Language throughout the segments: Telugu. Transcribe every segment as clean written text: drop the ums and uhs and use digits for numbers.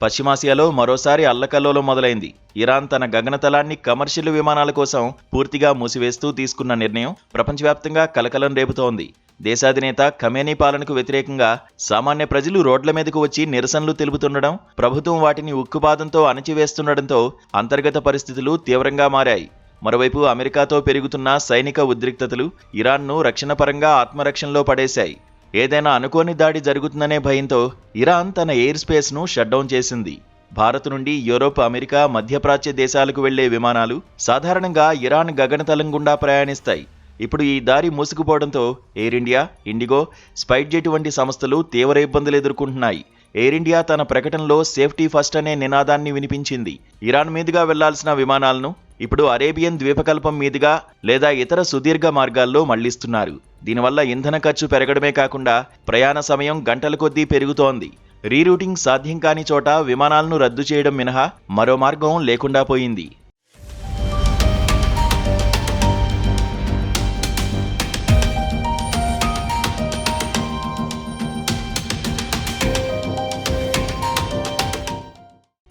పశ్చిమాసియాలో మరోసారి అల్లకల్లోలం మొదలైంది. ఇరాన్ తన గగనతలాన్ని కమర్షియల్ విమానాల కోసం పూర్తిగా మూసివేస్తూ తీసుకున్న నిర్ణయం ప్రపంచవ్యాప్తంగా కలకలం రేపుతోంది. దేశాధినేత ఖమేనీ పాలనకు వ్యతిరేకంగా సామాన్య ప్రజలు రోడ్ల మీదకు వచ్చి నిరసనలు తెలుపుతుండడం, ప్రభుత్వం వాటిని ఉక్కుపాదంతో అణచివేస్తుండడంతో అంతర్గత పరిస్థితులు తీవ్రంగా మారాయి. మరోవైపు అమెరికాతో పెరుగుతున్న సైనిక ఉద్రిక్తతలు ఇరాన్ను రక్షణపరంగా ఆత్మరక్షణలో పడేశాయి. ఏదైనా అనుకోని దాడి జరుగుతుందనే భయంతో ఇరాన్ తన ఎయిర్ స్పేస్ను షట్డౌన్ చేసింది. భారత్ నుండి యూరోప్, అమెరికా, మధ్యప్రాచ్య దేశాలకు వెళ్లే విమానాలు సాధారణంగా ఇరాన్ గగనతలం గుండా ప్రయాణిస్తాయి. ఇప్పుడు ఈ దారి మూసుకుపోవడంతో Air India, IndiGo, SpiceJet వంటి సంస్థలు తీవ్ర ఇబ్బందులు ఎదుర్కొంటున్నాయి. ఎయిర్ ఇండియా తన ప్రకటనలో సేఫ్టీ ఫస్ట్ అనే నినాదాన్ని వినిపించింది. ఇరాన్ మీదుగా వెళ్లాల్సిన విమానాలను ఇప్పుడు అరేబియన్ ద్వీపకల్పం మీదుగా లేదా ఇతర సుదీర్ఘ మార్గాల్లో మళ్లిస్తున్నారు. దీనివల్ల ఇంధన ఖర్చు పెరగడమే కాకుండా ప్రయాణ సమయం గంటల కొద్దీ పెరుగుతోంది. రీరూటింగ్ సాధ్యం కాని చోట విమానాలను రద్దు చేయడం మినహా మరో మార్గం లేకుండా పోయింది.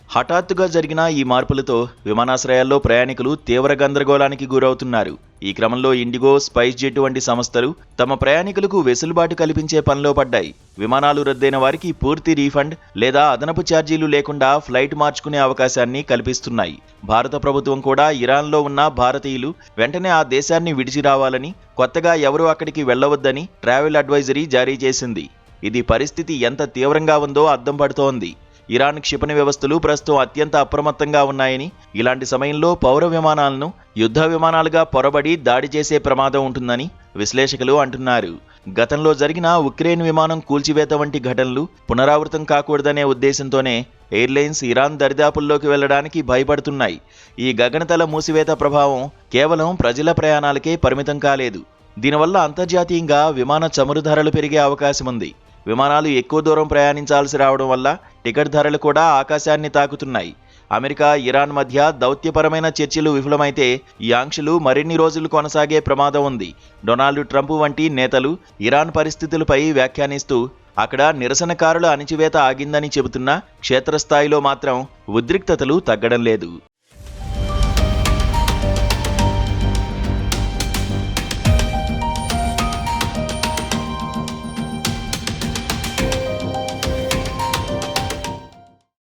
హఠాత్తుగా జరిగిన ఈ మార్పులతో విమానాశ్రయాల్లో ప్రయాణికులు తీవ్ర గందరగోళానికి గురవుతున్నారు. ఈ క్రమంలో ఇండిగో, స్పైస్ జెట్ వంటి సంస్థలు తమ ప్రయాణికులకు వెసులుబాటు కల్పించే పనిలో పడ్డాయి. విమానాలు రద్దయిన వారికి పూర్తి రీఫండ్ లేదా అదనపు ఛార్జీలు లేకుండా ఫ్లైట్ మార్చుకునే అవకాశాన్ని కల్పిస్తున్నాయి. భారత ప్రభుత్వం కూడా ఇరాన్లో ఉన్న భారతీయులు వెంటనే ఆ దేశాన్ని విడిచి రావాలని, కొత్తగా ఎవరూ అక్కడికి వెళ్లవద్దని ట్రావెల్ అడ్వైజరీ జారీ చేసింది. ఇది పరిస్థితి ఎంత తీవ్రంగా ఉందో అద్దం పడుతోంది. ఇరాన్ క్షిపణి వ్యవస్థలు ప్రస్తుతం అత్యంత అప్రమత్తంగా ఉన్నాయని, ఇలాంటి సమయంలో పౌర విమానాలను యుద్ధ విమానాలుగా పొరబడి దాడి చేసే ప్రమాదం ఉంటుందని విశ్లేషకులు అంటున్నారు. గతంలో జరిగిన ఉక్రెయిన్ విమానం కూల్చివేత వంటి ఘటనలు పునరావృతం కాకూడదనే ఉద్దేశంతోనే ఎయిర్లైన్స్ ఇరాన్ దరిదాపుల్లోకి వెళ్లడానికి భయపడుతున్నాయి. ఈ గగనతల మూసివేత ప్రభావం కేవలం ప్రజల ప్రయాణాలకే పరిమితం కాలేదు. దీనివల్ల అంతర్జాతీయంగా విమాన చమురు ధరలు పెరిగే అవకాశం ఉంది. విమానాలు ఎక్కువ దూరం ప్రయాణించాల్సి రావడం వల్ల టికెట్ ధరలు కూడా ఆకాశాన్ని తాకుతున్నాయి. అమెరికా, ఇరాన్ మధ్య దౌత్యపరమైన చర్చలు విఫలమైతే ఈ ఆంక్షలు మరిన్ని రోజులు కొనసాగే ప్రమాదం ఉంది. డొనాల్డ్ ట్రంప్ వంటి నేతలు ఇరాన్ పరిస్థితులపై వ్యాఖ్యానిస్తూ అక్కడ నిరసనకారుల అణిచివేత ఆగిందని చెబుతున్నా క్షేత్రస్థాయిలో మాత్రం ఉద్రిక్తతలు తగ్గడం లేదు.